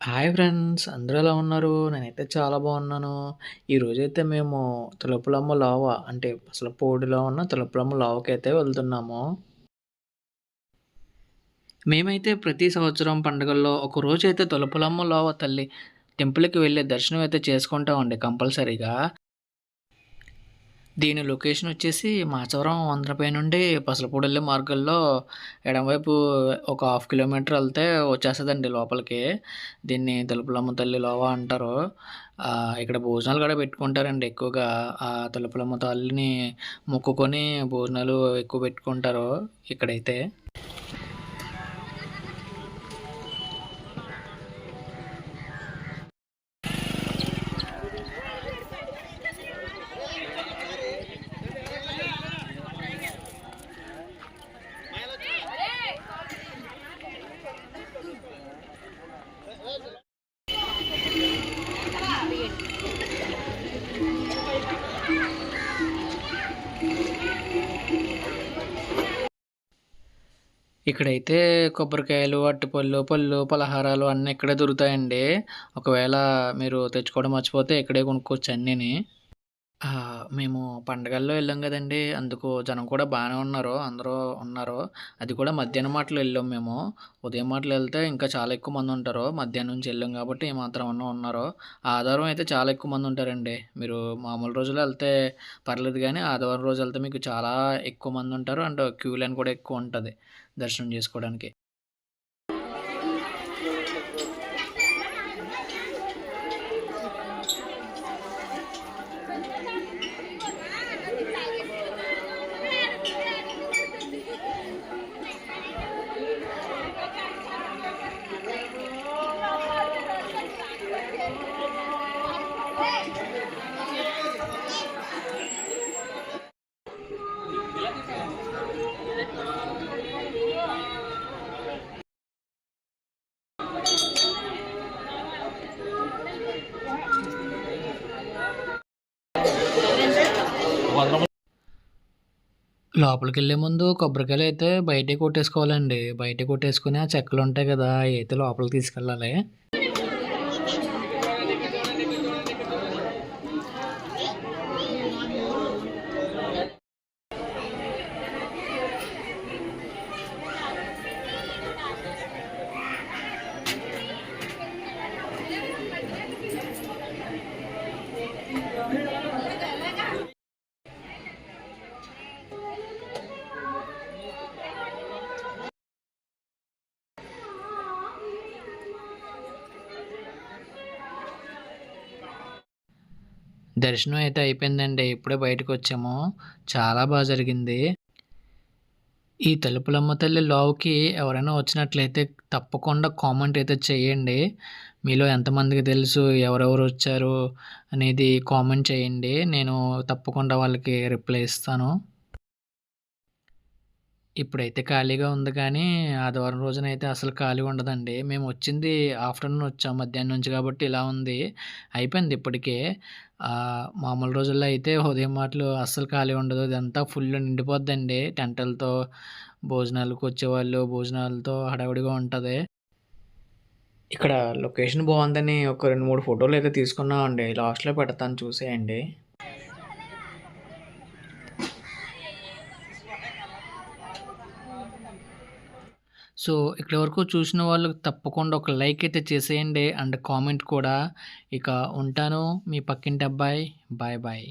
Hi friends! అందరూ ఎలా ఉన్నారు? నేనైతే చాలా బాగున్నాను. ఈరోజైతే మేము తలుపులమ్మ లోవ అంటే అసలు పూడిలో ఉన్న తలుపులమ్మ లోవకైతే వెళ్తున్నాము. మేమైతే ప్రతి సంవత్సరం పండుగల్లో ఒకరోజైతే తలుపులమ్మ లోవ తల్లి టెంపుల్‌కి వెళ్ళి దర్శనం అయితే చేసుకుంటామండి కంపల్సరీగా. దీని లొకేషన్ వచ్చేసి మాచవరం వంతెనపై నుండి పసలపూడెళ్ళే మార్గంలో ఎడమవైపు ఒక హాఫ్ కిలోమీటర్ ఎళ్తే వచ్చేస్తదండి లోపలికి. దీన్ని తలుపులమ్మ తల్లి లోవ అంటారు. ఇక్కడ భోజనాలు కూడా పెట్టుకుంటారండి ఎక్కువగా. తలుపులమ్మ తల్లిని మొక్కుకొని భోజనాలు ఎక్కువ పెట్టుకుంటారు ఇక్కడైతే. ఇక్కడైతే కొబ్బరికాయలు, అరటిపళ్ళు, పళ్ళు, పలహారాలు అన్నీ ఇక్కడే దొరుకుతాయండి. ఒకవేళ మీరు తెచ్చుకోవడం మర్చిపోతే ఇక్కడే కొనుక్కోవచ్చు అన్నీని. మేము పండగల్లో వెళ్ళాం గదండీ! అందుకు జనం కూడా బానే ఉన్నారు. అందరూ ఉన్నారు. అది కూడా మధ్యాహ్నం మాటలో వెళ్ళాం మేము. ఉదయం మాటలో ఎళ్తే ఇంకా చాలా ఎక్కువ మందుంటారు. మధ్యాహ్నం నుంచి వెళ్ళాం కాబట్టి ఏమాత్రం అన్నా ఉన్నారు. ఆదివారం అయితే చాలా ఎక్కువ మందుంటారండి. మీరు మామూలు రోజుల్లో ఎళ్తే పర్లేదు గానీ, ఆదివారం రోజు ఎళ్తే మీకు చాలా ఎక్కువ మందుంటారు. అండ్ క్యూ లైన్ కూడా ఎక్కువుంటది దర్శనం జేసుకోవడానికి. లోపలికెళ్ళే ముందు కొబ్బరికాయలైతే బయటే కొట్టేసుకోవాలండి. బయటే కొట్టేసుకొని ఆ చెక్కలుంటాయి గదా! అయయితే లోపలికి తీసుకెళ్ళాలి. దర్శనం అయితే అయిపోయిందండి. ఇప్పుడే బయటకొచ్చాము. చాలా జరిగింది. ఈ తలుపులమ్మ తల్లి లోవుకి ఎవరైనా వచ్చినట్లయితే తప్పకుండా కామెంట్ అయితే చేయండి. మీలో ఎంతమందికి తెలుసు? ఎవరెవరొచ్చారు? అనేది కామెంట్ చేయండి. నేను తప్పకుండా వాళ్ళకి రిప్లై ఇస్తాను. ఇప్పుడైతే ఖాళీగా ఉంది కానీ, ఆదివారం రోజునైతే అసలు ఖాళీ ఉండదండి. మేమొచ్చింది ఆఫ్టర్‌నూన్ వచ్చాం మధ్యాహ్నం నుంచి కాబట్టి ఇలా ఉంది. అయిపోయింది ఇప్పటికే. మామూలు రోజుల్లో అయితే ఉదయం మాటలు అస్సలు ఖాళీ ఉండదు. ఇదంతా ఫుల్ నిండిపోద్దండి టెంటలతో. భోజనాలకొచ్చేవాళ్ళు, భోజనాలతో హడావిడిగా ఉంటది. ఇక్కడ లొకేషన్ బావుందని ఒక 2, 3 ఫోటోలయితే తీసుకున్నామండి. లాస్ట్‌లో పెడతాను చూసేయండి. సో, ఇక్కడి వరకు చూసిన వాళ్ళు తప్పకుండా ఒక లైక్ అయితే చేసేయండి. అండ్ కామెంట్ కూడా. ఇక ఉంటాను. మీ పక్కింటి అబ్బాయి. Bye bye.